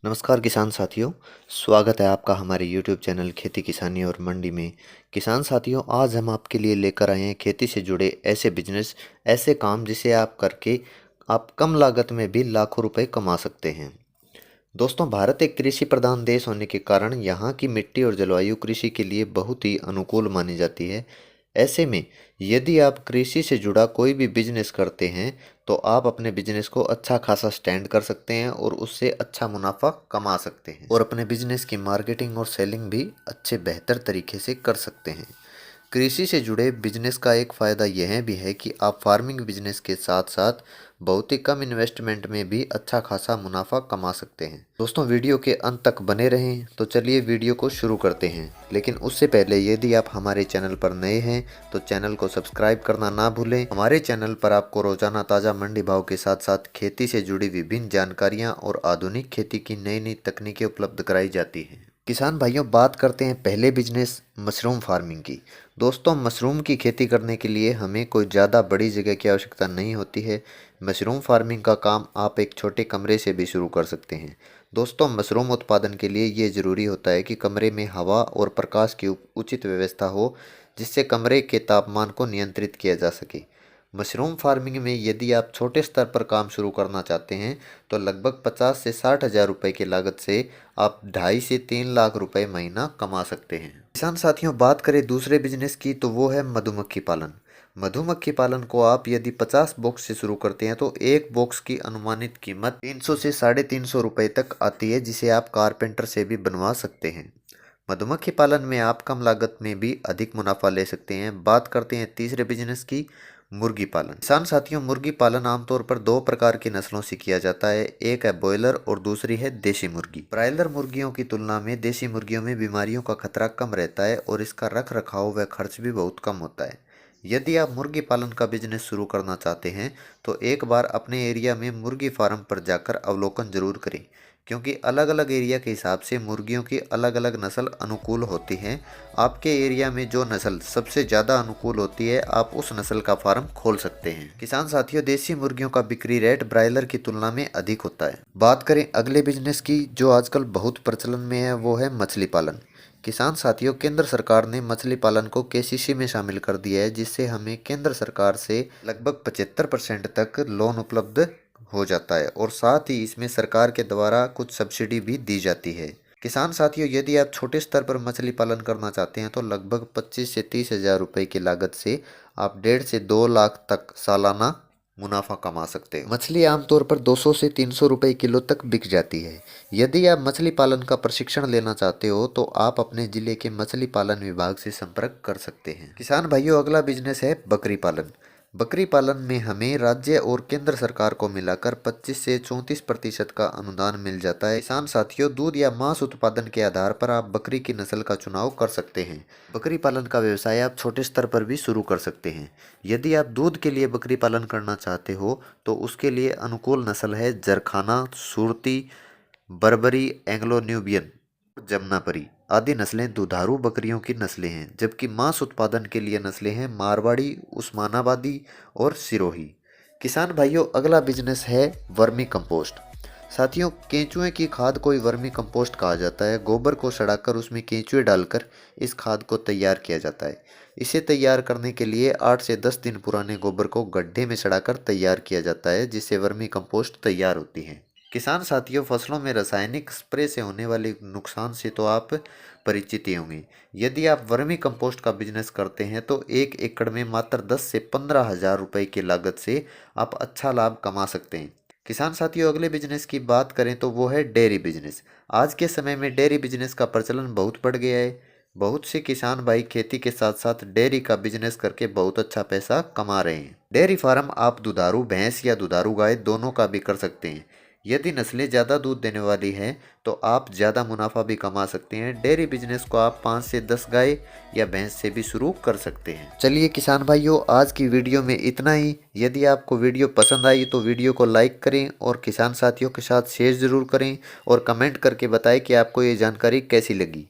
नमस्कार किसान साथियों। स्वागत है आपका हमारे YouTube चैनल खेती किसानी और मंडी में। किसान साथियों, आज हम आपके लिए लेकर आए हैं खेती से जुड़े ऐसे बिजनेस, ऐसे काम जिसे आप करके आप कम लागत में भी लाखों रुपए कमा सकते हैं। दोस्तों, भारत एक कृषि प्रधान देश होने के कारण यहाँ की मिट्टी और जलवायु कृषि के लिए बहुत ही अनुकूल मानी जाती है। ऐसे में यदि आप कृषि से जुड़ा कोई भी बिजनेस करते हैं तो आप अपने बिजनेस को अच्छा खासा स्टैंड कर सकते हैं और उससे अच्छा मुनाफा कमा सकते हैं और अपने बिजनेस की मार्केटिंग और सेलिंग भी अच्छे बेहतर तरीके से कर सकते हैं। कृषि से जुड़े बिजनेस का एक फ़ायदा यह भी है कि आप फार्मिंग बिजनेस के साथ साथ बहुत ही कम इन्वेस्टमेंट में भी अच्छा खासा मुनाफा कमा सकते हैं। दोस्तों, वीडियो के अंत तक बने रहें। तो चलिए वीडियो को शुरू करते हैं, लेकिन उससे पहले यदि आप हमारे चैनल पर नए हैं तो चैनल को सब्सक्राइब करना ना भूलें। हमारे चैनल पर आपको रोजाना ताज़ा मंडी भाव के साथ साथ खेती से जुड़ी विभिन्न जानकारियाँ और आधुनिक खेती की नई नई तकनीकें उपलब्ध कराई जाती हैं। किसान भाइयों, बात करते हैं पहले बिजनेस मशरूम फार्मिंग की। दोस्तों, मशरूम की खेती करने के लिए हमें कोई ज़्यादा बड़ी जगह की आवश्यकता नहीं होती है। मशरूम फार्मिंग का काम आप एक छोटे कमरे से भी शुरू कर सकते हैं। दोस्तों, मशरूम उत्पादन के लिए ये ज़रूरी होता है कि कमरे में हवा और प्रकाश की उचित व्यवस्था हो, जिससे कमरे के तापमान को नियंत्रित किया जा सके। मशरूम फार्मिंग में यदि आप छोटे स्तर पर काम शुरू करना चाहते हैं तो लगभग 50 से 60 हज़ार रुपये की लागत से आप 2.5 से 3 लाख रुपए महीना कमा सकते हैं। किसान साथियों, बात करें दूसरे बिजनेस की तो वो है मधुमक्खी पालन। मधुमक्खी पालन को आप यदि 50 बॉक्स से शुरू करते हैं तो एक बॉक्स की अनुमानित कीमत 300 से 350 रुपये तक आती है, जिसे आप कारपेंटर से भी बनवा सकते हैं। मधुमक्खी पालन में आप कम लागत में भी अधिक मुनाफा ले सकते हैं। बात करते हैं तीसरे बिजनेस की, मुर्गी पालन। किसान साथियों, मुर्गी पालन आमतौर पर दो प्रकार की नस्लों से किया जाता है। एक है ब्रॉयलर और दूसरी है देसी मुर्गी। ब्रॉयलर मुर्गियों की तुलना में देसी मुर्गियों में बीमारियों का खतरा कम रहता है और इसका रख रखाव व खर्च भी बहुत कम होता है। यदि आप मुर्गी पालन का बिजनेस शुरू करना चाहते हैं तो एक बार अपने एरिया में मुर्गी फार्म पर जाकर अवलोकन जरूर करें, क्योंकि अलग अलग एरिया के हिसाब से मुर्गियों की अलग अलग नस्ल अनुकूल होती हैं। आपके एरिया में जो नस्ल सबसे ज़्यादा अनुकूल होती है, आप उस नस्ल का फार्म खोल सकते हैं। किसान साथियों, देसी मुर्गियों का बिक्री रेट ब्रायलर की तुलना में अधिक होता है। बात करें अगले बिजनेस की जो आजकल बहुत प्रचलन में है, वो है मछली पालन। किसान साथियों, केंद्र सरकार ने मछली पालन को केसीसी में शामिल कर दिया है, जिससे हमें केंद्र सरकार से लगभग 75% तक लोन उपलब्ध हो जाता है और साथ ही इसमें सरकार के द्वारा कुछ सब्सिडी भी दी जाती है। किसान साथियों, यदि आप छोटे स्तर पर मछली पालन करना चाहते हैं तो लगभग 25 से 30 हज़ार रुपये की लागत से आप 1.5 से 2 लाख तक सालाना मुनाफा कमा सकते हो। मछली आमतौर पर 200 से 300 रुपये किलो तक बिक जाती है। यदि आप मछली पालन का प्रशिक्षण लेना चाहते हो तो आप अपने जिले के मछली पालन विभाग से संपर्क कर सकते हैं। किसान भाइयों, अगला बिजनेस है बकरी पालन। बकरी पालन में हमें राज्य और केंद्र सरकार को मिलाकर 25 से 34% का अनुदान मिल जाता है। किसान साथियों, दूध या मांस उत्पादन के आधार पर आप बकरी की नस्ल का चुनाव कर सकते हैं। बकरी पालन का व्यवसाय आप छोटे स्तर पर भी शुरू कर सकते हैं। यदि आप दूध के लिए बकरी पालन करना चाहते हो तो उसके लिए अनुकूल नस्ल है जरखाना, सुरती, बर्बरी, एंग्लो न्यूबियन, जमनापरी आदि नस्लें दुधारू बकरियों की नस्लें हैं। जबकि मांस उत्पादन के लिए नस्लें हैं मारवाड़ी, उस्मानाबादी और सिरोही। किसान भाइयों, अगला बिजनेस है वर्मी कंपोस्ट। साथियों, केंचुए की खाद को ही वर्मी कंपोस्ट कहा जाता है। गोबर को सड़ाकर उसमें केंचुए डालकर इस खाद को तैयार किया जाता है। इसे तैयार करने के लिए 8 से 10 दिन पुराने गोबर को गड्ढे में सड़ाकर तैयार किया जाता है, जिससे वर्मी कंपोस्ट तैयार होती है। किसान साथियों, फसलों में रासायनिक स्प्रे से होने वाले नुकसान से तो आप परिचित ही होंगे। यदि आप वर्मी कंपोस्ट का बिजनेस करते हैं तो 1 एकड़ में मात्र 10 से 15 हज़ार रुपये की लागत से आप अच्छा लाभ कमा सकते हैं। किसान साथियों, अगले बिजनेस की बात करें तो वो है डेयरी बिजनेस। आज के समय में डेयरी बिजनेस का प्रचलन बहुत बढ़ गया है। बहुत से किसान भाई खेती के साथ साथ डेयरी का बिजनेस करके बहुत अच्छा पैसा कमा रहे हैं। डेयरी फार्म आप दुधारू भैंस या दुधारू गाय दोनों का भी कर सकते हैं। यदि नस्लें ज़्यादा दूध देने वाली हैं तो आप ज़्यादा मुनाफा भी कमा सकते हैं। डेयरी बिजनेस को आप 5 से 10 गाय या भैंस से भी शुरू कर सकते हैं। चलिए किसान भाइयों, आज की वीडियो में इतना ही। यदि आपको वीडियो पसंद आई तो वीडियो को लाइक करें और किसान साथियों के साथ शेयर ज़रूर करें और कमेंट करके बताएं कि आपको ये जानकारी कैसी लगी।